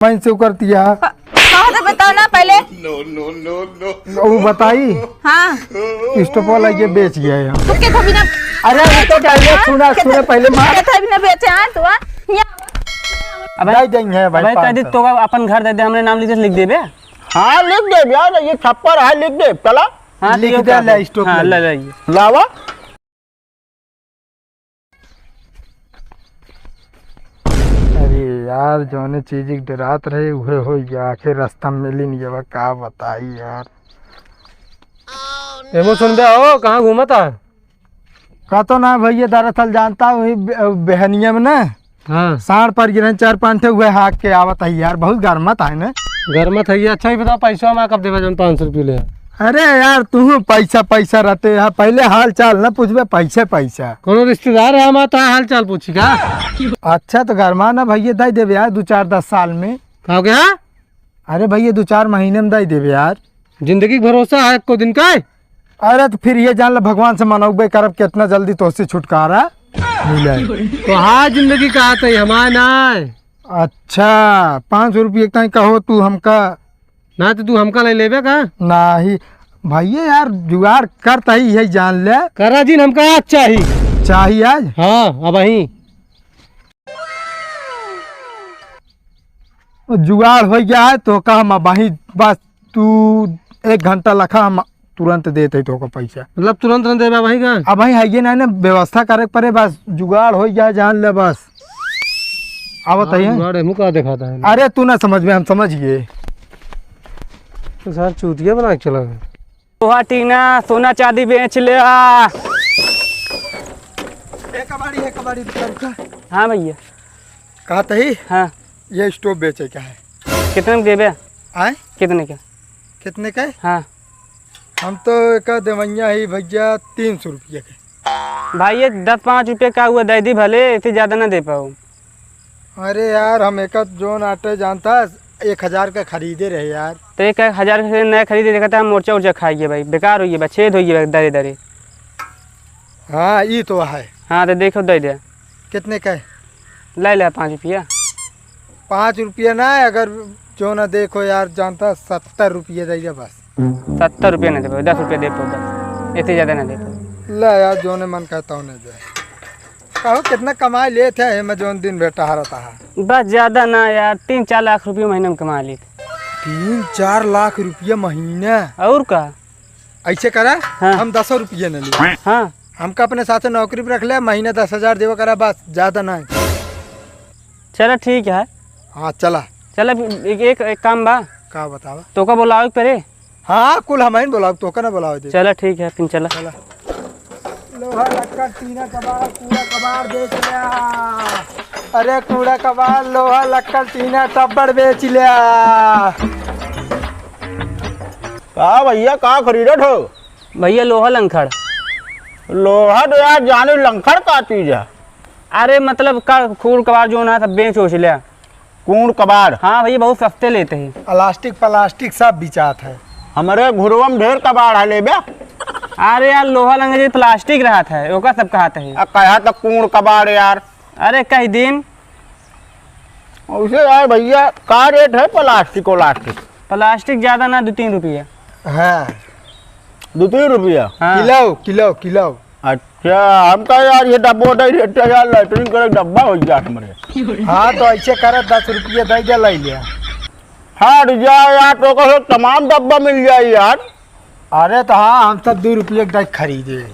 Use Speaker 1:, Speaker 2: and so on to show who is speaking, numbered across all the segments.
Speaker 1: मैं से कर दिया
Speaker 2: कहाँ से बताओ ना पहले।
Speaker 1: वो बताई।
Speaker 2: हाँ
Speaker 1: स्टॉप वाला ये बेच गया यार।
Speaker 2: तू के बिना
Speaker 1: अरे वो तो पहले सुना पहले मार
Speaker 2: के बिना बेचे हैं तू।
Speaker 1: अब दे देंगे भाई।
Speaker 3: भाई तो अपन घर दे दे, हमने नाम लिख देबे।
Speaker 4: हाँ लिख दे यार, ये छप्पर है, लिख दे। चला
Speaker 3: हाँ
Speaker 1: लिख दे ले स्टॉप।
Speaker 3: हाँ ले
Speaker 4: लावा।
Speaker 1: अरे यार जोने चीज डरात रहे उहे हो गया, आखिर रास्ता में मिली नहीं है। का बताई यार।
Speaker 3: एमो सुन बे हो, कहाँ घूमता?
Speaker 1: का तो ना भैया दरअसल जानता वही बहनिया में ना
Speaker 3: हाँ
Speaker 1: साढ़ पर गिरन 4-5 हुए हाथ के आवत है यार। बहुत गर्मत है ना।
Speaker 3: गर्मत है। अच्छा ही बताओ, पैसा मैं कब देवे? 500 रुपये ले।
Speaker 1: अरे यार तू पैसा रहते है, पहले हाल चाल ना पूछबे। पैसा
Speaker 3: कोनो रिश्तेदार है हमारा, तो हाल चाल पूछी का?
Speaker 1: अच्छा तो घरमा ना भैया दे देवे यार 2-4-10 साल में।
Speaker 3: कहा गया?
Speaker 1: अरे भैया 2-4 महीने में दे देवे यार।
Speaker 3: जिंदगी भरोसा है को दिन का।
Speaker 1: अरे तो फिर ये जान लो भगवान से मनोबे करब कितना जल्दी तो उससे छुटकारा मिले।
Speaker 3: तो हाँ जिंदगी का है हमारे ना।
Speaker 1: अच्छा 500 रुपये कहीं कहो तू हमका
Speaker 3: ना, तो तू हमका ले लेबे का?
Speaker 1: नहीं भैया यार जुगाड़ करता ही यही जान ले।
Speaker 3: करा जी हमका आज
Speaker 1: चाहिए आज।
Speaker 3: हाँ अब वही
Speaker 1: जुगाड़ हो गया है तो कहा हम वही बस तू 1 घंटा लखा हम तुरंत देते तो पैसा।
Speaker 3: मतलब तुरंत न देबे वही का?
Speaker 1: अब भाई है ना व्यवस्था करे पड़े, बस जुगाड़ हो गया जान ले बस। अब बताइए।
Speaker 3: मुका दिखाता है।
Speaker 1: अरे तू ना समझ में हम समझ गए।
Speaker 3: तो सर चूतिया बना के चला गया।
Speaker 4: तो टीना सोना चांदी बेच ले।
Speaker 1: कबाड़ी
Speaker 4: हाँ भैया।
Speaker 1: कहा तही
Speaker 4: हाँ
Speaker 1: ये स्टोव बेचे क्या है?
Speaker 4: कितने में देबे?
Speaker 1: आए
Speaker 4: कितने का?
Speaker 1: कितने का है?
Speaker 4: हाँ
Speaker 1: हम तो एक देवैया ही भैया 300 रुपये के।
Speaker 4: भाई ये 10-5 रुपये का हुआ दे दी भले, इतने ज़्यादा ना दे पाऊँ।
Speaker 1: अरे यार हम एक जोन आटे जानता 1000 का खरीदे रहे यार।
Speaker 4: तो 1000 का नया खरीदे देखा था, मोर्चा उर्चा खाइए भाई, बेकार होइए भाई, छेद होइए दरे दरे।
Speaker 1: हाँ ये तो है।
Speaker 4: हाँ तो देखो दे दे।
Speaker 1: कितने का है?
Speaker 4: ले 5 रुपया।
Speaker 1: 5 रुपये ना, अगर जो ना देखो यार जानता 70 रुपये दे बस।
Speaker 4: 70 रुपये ना दे पाओ, 10 रुपया दे पाओ बस, इतने ज़्यादा ना दे पाओ।
Speaker 1: ला यार जो ने मन कहता हूँ नहीं जाए। कहो कितना कमाई ले थे मैं जोन दिन बेटा हारता है।
Speaker 4: बस ज़्यादा ना यार, 3-4 लाख रुपये महीने में कमा ली।
Speaker 1: 3-4 लाख रुपये महीने?
Speaker 4: और का
Speaker 1: ऐसे करा।
Speaker 4: हाँ।
Speaker 1: हम 10 रुपये न लिए।
Speaker 4: हाँ
Speaker 1: हमका अपने साथ नौकरी पर रख ले, महीने 10,000 देवा करा बस, ज़्यादा नहीं।
Speaker 4: चलो ठीक है।
Speaker 1: हाँ चला।
Speaker 4: चलो एक काम बा।
Speaker 1: का बतावा?
Speaker 4: तो का बोलाओ परे?
Speaker 1: हाँ कुल हम बोलाओ तो का ना बोलाओ दे।
Speaker 4: चलो ठीक है फिर चला।
Speaker 1: लोहा लक्कड़ टीना कबाड़ कूड़ा कबाड़ बेच लिया। अरे कूड़ा कबाड़ लोहा लक्कड़ टीना टब्बड़ बेच लिया।
Speaker 4: कहा भैया कहाँ खरीदत हो? भैया लोहा लंखड़। लोहा तो यार जाने लंखड़ का चीज है। अरे मतलब का कूड़ कबाड़ जो ना सब बेच ओच लिया। कूड़ कबाड़? हाँ भैया बहुत सस्ते लेते हैं।
Speaker 1: प्लास्टिक सब बिचात है।
Speaker 4: हमारे घुरवा में ढेर कबाड़ है ले बे। अरे यार लोहा लंखड़ प्लास्टिक रहा था, ओका सब कहते हैं। कहा तो कूड़ कबाड़ यार। अरे कई दिन उसे यार भैया का रेट है प्लास्टिक? प्लास्टिक ज्यादा ना 2-3 रुपया।
Speaker 1: हाँ
Speaker 4: 2-3 रुपया?
Speaker 1: हाँ। किलो।
Speaker 4: अच्छा हम कहा यार ये डब्बा रेट यार लैटरिन करे डब्बा हो गया हमारे।
Speaker 1: हाँ तो ऐसे कर 10 रुपये दे दे ले लिया।
Speaker 4: हाँ जाए यार तो तमाम डब्बा मिल जाए यार।
Speaker 1: अरे तो हाँ हम सब 2 रुपये का खरीदे।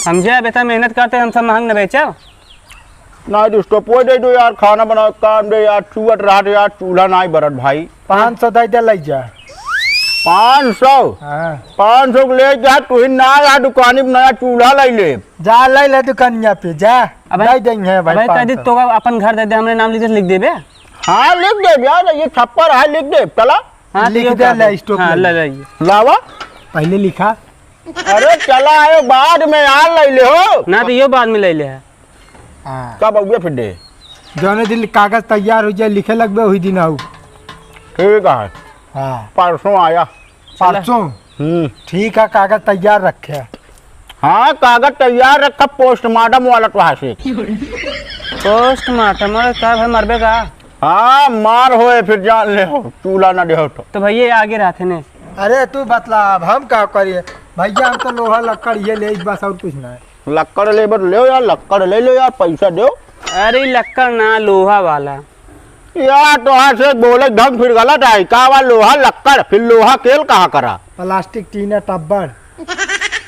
Speaker 4: समझे बेटा, मेहनत करते हम सब महंग न बेचा ना। स्टोव दे दो यार, खाना बना काम दे यार, चूहट रहा यार, चूल्हा ना बरत भाई।
Speaker 1: 500 दे दे ले जा।
Speaker 4: 500?
Speaker 1: हाँ
Speaker 4: 500 ले जा तू ना यार, दुकानी में नया चूल्हा ले
Speaker 1: जा ले दुकानिया पे जा। अब दे देंगे भाई।
Speaker 4: तो अपन घर दे दे, हमने नाम लिख देबे। हाँ लिख दे यार, ये छप्पर है लिख दे। चला हाँ
Speaker 1: लिख दे ले स्टोव।
Speaker 4: हाँ ले लावा
Speaker 1: पहले लिखा।
Speaker 4: अरे चला आयो बाद में यार ले ले हो ना, तो ये बाद में ले ले है।
Speaker 1: हाँ
Speaker 4: कब आउगे फिर दे?
Speaker 1: जौने दिन कागज तैयार हो जाए लिखे लगबे वही दिन आऊ।
Speaker 4: ठीक है।
Speaker 1: हाँ
Speaker 4: परसों आया।
Speaker 1: परसों? ठीक है कागज तैयार रखे।
Speaker 4: हाँ कागज तैयार रखा, पोस्टमार्टम वाला तो से। पोस्टमार्टम का भाई मरबे का? हाँ मार होए फिर जान ले हो चूल्हा ना दे
Speaker 5: तो भैया आगे रहते ने।
Speaker 1: अरे तू बतला अब हम क्या करिए भैया, हम तो लोहा लक्कड़ ये ले बस और कुछ ना है।
Speaker 4: लक्कड़ ले बर ले यार, लक्कड़ ले लो यार, पैसा दो
Speaker 5: अरे लक्कड़ ना लोहा वाला।
Speaker 4: यार। तो से बोले ढंग फिर गलत है। का वा लोहा लक्कड़, फिर लोहा केल कहाँ करा?
Speaker 1: प्लास्टिक टीना टब्बर।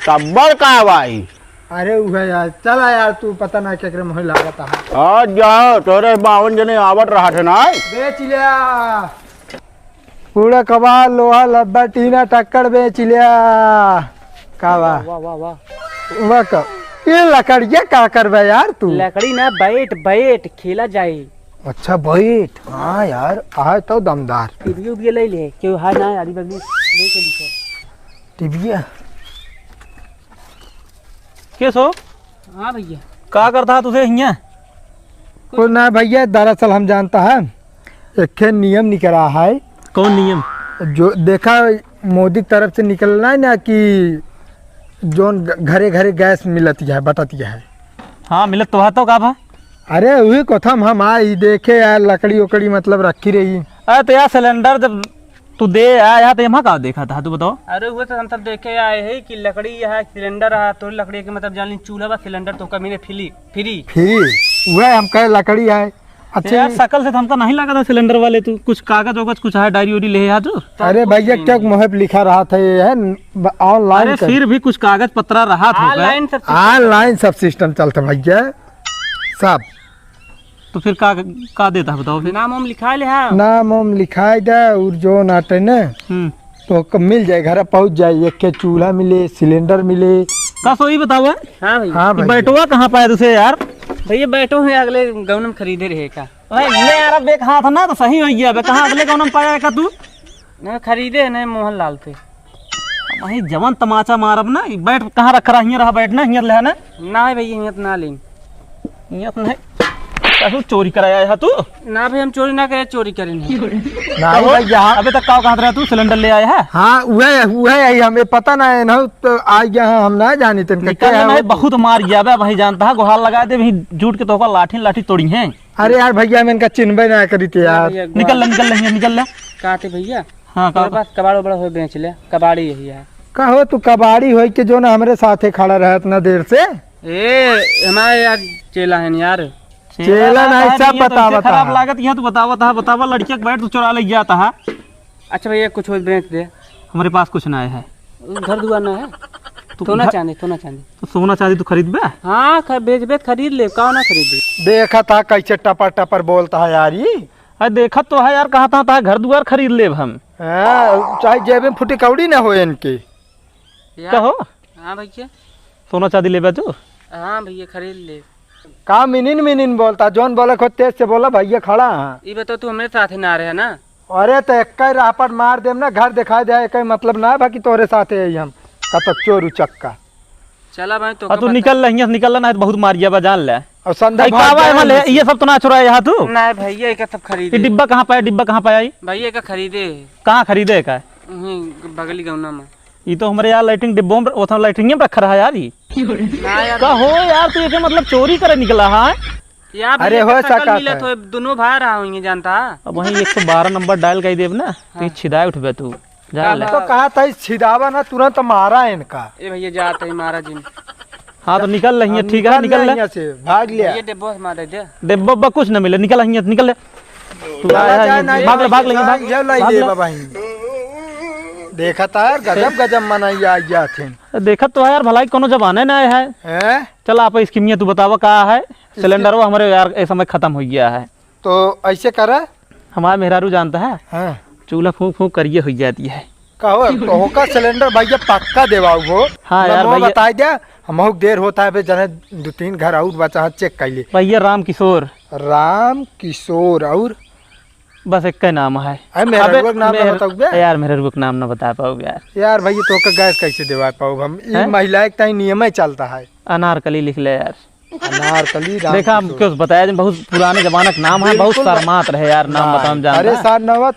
Speaker 4: टब्बर का भाई?
Speaker 1: अरे वो है यार, चला यार तू पता ना क्या मोह लागत है।
Speaker 4: आज जाओ तोरे 52 जने आवत रहा थे ना।
Speaker 1: बेच लिया कूड़ा कबाड़ लोहा लब्बा टीना टक्कर बेच लिया। का वाह
Speaker 5: वाह वाह वाह।
Speaker 1: वाह का ये लकड़िया का करबे यार तू?
Speaker 5: लकड़ी ना बैठ बैठ खेला जाए।
Speaker 1: अच्छा बैठ। हाँ यार आए तो दमदार।
Speaker 5: टीवी उबी ले ले क्यों हां ना आदि बगली ले चली सर।
Speaker 1: टिबिया
Speaker 3: के सो
Speaker 5: हां भैया
Speaker 3: का करता तुझे हिया?
Speaker 1: कुछ ना भैया, दरअसल हम जानता है एक नियम निकला है।
Speaker 3: कौन नियम?
Speaker 1: जो देखा मोदी की तरफ से निकलना है ना कि जोन घरे घरे गैस मिलती है बटती है।
Speaker 3: हाँ मिलत तो तो का भा?
Speaker 1: अरे वही कथम हम आई देखे यार लकड़ी उकड़ी मतलब रखी रही।
Speaker 3: अरे तो यार सिलेंडर जब तू दे आया तो यहाँ का देखा था तू बताओ?
Speaker 5: अरे वो तो हम सब देखे आए हैं कि लकड़ी है सिलेंडर है तो लकड़ी के मतलब जान ली चूल्हा बा सिलेंडर तो कमी ने फ्री फ्री
Speaker 1: फिर वह हम कहे लकड़ी है। अच्छा
Speaker 3: यार शकल से तो हमको नहीं लगा था सिलेंडर वाले। तू कुछ कागज वगज कुछ है डायरी उरी ले आ तू?
Speaker 1: अरे भैया क्या मुहब लिखा रहा था ये है ऑनलाइन।
Speaker 3: अरे फिर भी कुछ कागज पत्रा रहा था
Speaker 5: ऑनलाइन सब
Speaker 1: ऑनलाइन सब सिस्टम चलता भैया सब।
Speaker 3: तो फिर का देता है बताओ फिर?
Speaker 5: नाम हम लिखा ले हां
Speaker 1: नाम हम लिखाई दे और जो नाटे न तो मिल जाए घर पहुंच जाए। एक के चूल्हा मिले सिलेंडर मिले।
Speaker 3: का सोई बताओ?
Speaker 5: हां भैया।
Speaker 1: हाँ भैया।
Speaker 3: बैठवा कहाँ पाया तुझे यार?
Speaker 5: भैया बैठो है अगले गाँव में खरीदे रहे का।
Speaker 3: ले यार अब देख हाथ ना तो सही हो गया। कहाँ अगले कौन पाया का तू?
Speaker 5: नहीं खरीदे है नहीं मोहन लाल पे।
Speaker 3: वही जवन तमाचा मारब ना। बैठ कहाँ रख रहा? हियर रहा बैठना हियर ले ना।
Speaker 5: ना भैया हियत ना लें।
Speaker 3: हियर तो नहीं तू चोरी कराया है तू?
Speaker 5: ना भाई हम चोरी ना करे चोरी करें नहीं।
Speaker 1: नहीं भैया।
Speaker 3: अबे तक का कहाँ रहा तू? सिलेंडर ले आया है?
Speaker 1: हाँ वह हमें पता ना है ना तो आज यहाँ हम ना जानी तन
Speaker 3: निकल नहीं बहुत मार गया बे वही जानता है। गुहार लगा दे वही जूट के तो लाठी लाठी तोड़ी है।
Speaker 1: अरे यार भैया मैं इनका चिन्ह ना करी थी यार।
Speaker 3: निकल ले।
Speaker 5: कहते भैया
Speaker 3: हाँ
Speaker 5: तेरे पास कबाड़ बड़ा हो बेच ले। कबाड़ी यही है।
Speaker 1: कहो तू कबाड़ी हो के जो ना हमारे साथे खड़ा रहा इतना देर से।
Speaker 5: ए हमारे यार चेला है यार।
Speaker 1: चेला नहीं सब बता
Speaker 3: खराब लागत यहाँ तू बतावा लड़किया बैठ तू चुरा ले गया था।
Speaker 5: अच्छा भैया कुछ हो बेच दे।
Speaker 3: हमारे पास कुछ ना है।
Speaker 5: घर दुआर ना है। सोना चांदी
Speaker 3: तो सोना चांदी तू खरीद बे?
Speaker 5: हाँ बेच खरीद ले कहाँ ना खरीद।
Speaker 1: देखा था कैसे टपर टपर बोलता है यार ये।
Speaker 3: अरे देखा तो है यार कहा था घर दुआर खरीद ले हम।
Speaker 1: चाहे जेब में फुटी कौड़ी ना हो इनके।
Speaker 3: क्या हो?
Speaker 5: हाँ भैया
Speaker 3: सोना चांदी ले तू?
Speaker 5: हाँ भैया खरीद ले।
Speaker 1: का मिनिन बोलता जोन बोला खुद तेज से बोला भैया खड़ा है।
Speaker 5: ये बताओ तू हमारे साथ ही ना रहे ना।
Speaker 1: अरे तो एक राह पर मार देम ना घर दिखा दे एक मतलब ना बाकी तोरे साथ है हम कतक चोर उचक्का।
Speaker 5: चला भाई तो
Speaker 3: तू निकल ना बहुत मारिया बा जान ले।
Speaker 1: और संध्या
Speaker 3: ये सब तो ना चुराया यहाँ तू?
Speaker 5: ना भैया का सब खरीदे।
Speaker 3: डिब्बा कहाँ पाया?
Speaker 5: भैया का खरीदे।
Speaker 3: कहाँ खरीदे का?
Speaker 5: बगली गाँव में।
Speaker 3: ये तो हमारे यार लाइटिंग डिब्बों में वो लाइटिंग में रखा रहा यार। ये
Speaker 5: ना यार
Speaker 3: का हो यार तू ये मतलब चोरी करे निकला है?
Speaker 5: यार
Speaker 1: अरे हो सका
Speaker 5: तो दोनों भाई रहा होंगे जानता।
Speaker 3: अब वही 112 नंबर डायल कर देव ना तो छिदाए उठबे तू जा ले।
Speaker 1: तो कहा था छिदावा ना तुरंत मारा है इनका।
Speaker 5: ए भैया जाते ही मारा जिन।
Speaker 3: हाँ तो निकल रही है। ठीक है निकल ले
Speaker 1: से भाग लिया।
Speaker 5: ये डिब्बो से मार दे।
Speaker 3: डिब्बा कुछ न मिले। निकल ले भाग ले।
Speaker 1: देखा था यार गजब मनाइया थे।
Speaker 3: देखा तो है यार भलाई कोनो जमाने ना है। चल आप स्कीमिया तू बतावा का है? सिलेंडर वो हमारे यार इस समय खत्म हो गया है।
Speaker 1: तो ऐसे करा
Speaker 3: हमारा मेहरारू जानता है।
Speaker 1: हाँ।
Speaker 3: चूल्हा फूंक करिए हो जाती है।
Speaker 1: कहो तो का सिलेंडर भैया पक्का देवाओ वो।
Speaker 3: हाँ यार भैया
Speaker 1: बता दिया हम देर होता है जने 2-3 घर और बचा चेक कर लिए।
Speaker 3: भैया राम किशोर और
Speaker 1: बस एक का नाम है।
Speaker 3: मेरा नाम यार मेरे रुक नाम ना बता पाओगे
Speaker 1: यार भैया तो का गैस कैसे दिवा पाओ हम? ये महिला का नियम ही चलता है।
Speaker 3: अनारकली लिख ले यार।
Speaker 1: अनारकली
Speaker 3: देखा हम क्यों बताया बहुत पुराने जमाने का नाम है। बहुत शर्मात रहे यार नाम बताओ जान।
Speaker 1: अरे सर नवा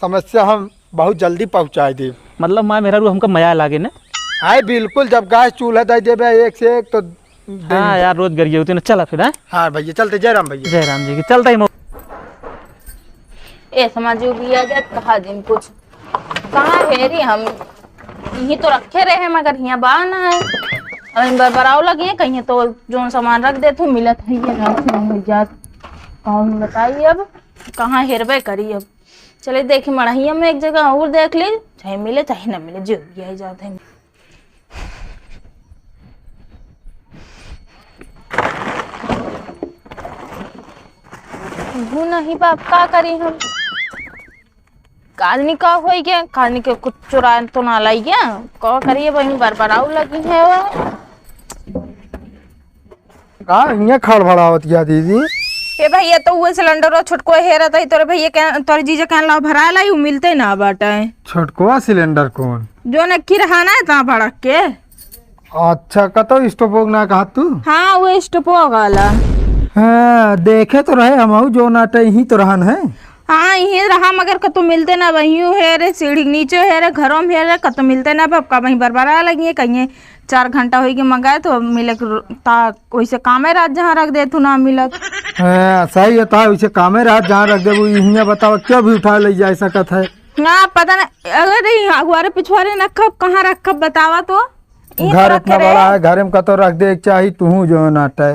Speaker 1: समस्या हम बहुत जल्दी पहुँचा दे।
Speaker 3: मतलब माँ मेरा रू हमको मजा लागे ना।
Speaker 1: आए बिल्कुल जब गैस चूल्हा दे देवे एक से एक तो
Speaker 3: हाँ यार रोज गरिए होती ना। चला फिर।
Speaker 1: हाँ भैया चलते जय राम भैया।
Speaker 3: जय राम जी की चलता ही
Speaker 2: ए समझो भी आ जात कहा दिन कुछ कहाँ हेरी हम यहीं तो रखे रहे मगर यहाँ बा ना है अब बराव लगी है कहीं तो जो सामान रख दे तो मिलत है ये ना मिल जात कौन बताइए अब कहाँ हेरबे करी अब चले देखी मड़हिया में एक जगह और देख ली चाहे मिले चाहे ना मिले जो भी आई जाते हैं। वो नहीं बाप का करी हम कादनी का हो गया कादनी के कुछ चुरा तो ना लाई गया का करिए वही बरबराऊ लगी है वो
Speaker 1: का यहाँ खड़बड़ावत गया दीदी।
Speaker 2: ए भैया तो वो सिलेंडर छोटको हेरा था तोरे भैया तोरे जीजा कहन ला भरा लाई मिलते ना बाटे
Speaker 1: छोटकुआ सिलेंडर कौन
Speaker 2: जो नक्की रहाना है ता भड़क के
Speaker 1: अच्छा कतो स्टोव ना कहा तू।
Speaker 2: हाँ वो स्टोपो वाला
Speaker 1: हाँ देखे तो रहे हम जो नाटे ही तो रहन है।
Speaker 2: हाँ यही रहा मगर कतो मिलते ना वही हेरे सीढ़ी नीचे हेरे घरों में हेरे कतो मिलते ना बाप का वही बरबरा लगी है कहीं 4 घंटा हो गए मंगाए तो मिले ता वैसे कामे रात जहाँ रख दे तू ना मिलत।
Speaker 1: हाँ सही था वैसे कामे रात जहाँ रख दे वो बताओ क्या भी उठा ले जा सकत है।
Speaker 2: हाँ पता ना अगर अगुआरे पिछवारे रखब कहाँ रखब बतावा तो
Speaker 1: घर इतना बड़ा है घर में कतो रख दे चाहिए तू जो नाटे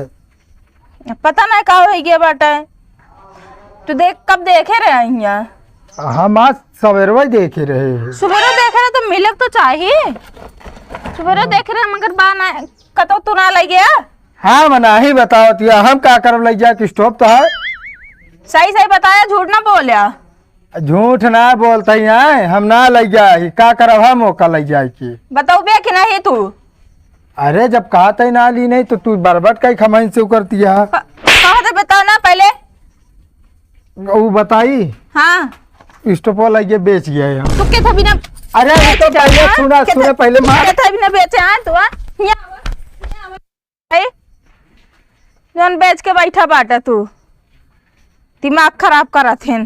Speaker 2: पता ना का हो गया बाटा तू देख कब देखे रहे यहाँ
Speaker 1: हम आज सवेरे देखे रहे
Speaker 2: सुबह देख रहे तो मिलक तो चाहिए सुबह देख रहे मगर बाना कतो तू ना लग गया।
Speaker 1: हाँ मना ही बताओ तिया हम क्या करब ले जा कि स्टोव तो है
Speaker 2: सही सही बताया झूठ ना बोलिया
Speaker 1: झूठ ना बोलते हैं हम ना ले जाए का करब हम मौका ले जाए की
Speaker 2: बताओ बे कि नहीं तू
Speaker 1: अरे जब कहा था ना ली नहीं तो तू बरबट कई खमाइन से करती है
Speaker 2: कहा था बताओ ना पहले
Speaker 1: वो बताई
Speaker 2: हाँ
Speaker 1: स्टोव लगे बेच गया है
Speaker 2: तू के था बिना
Speaker 1: अरे ये तो पहले सुना पहले मार
Speaker 2: के था बिना बेचे हाँ तू जौन बेच के बैठा बाटा तू दिमाग खराब करत है।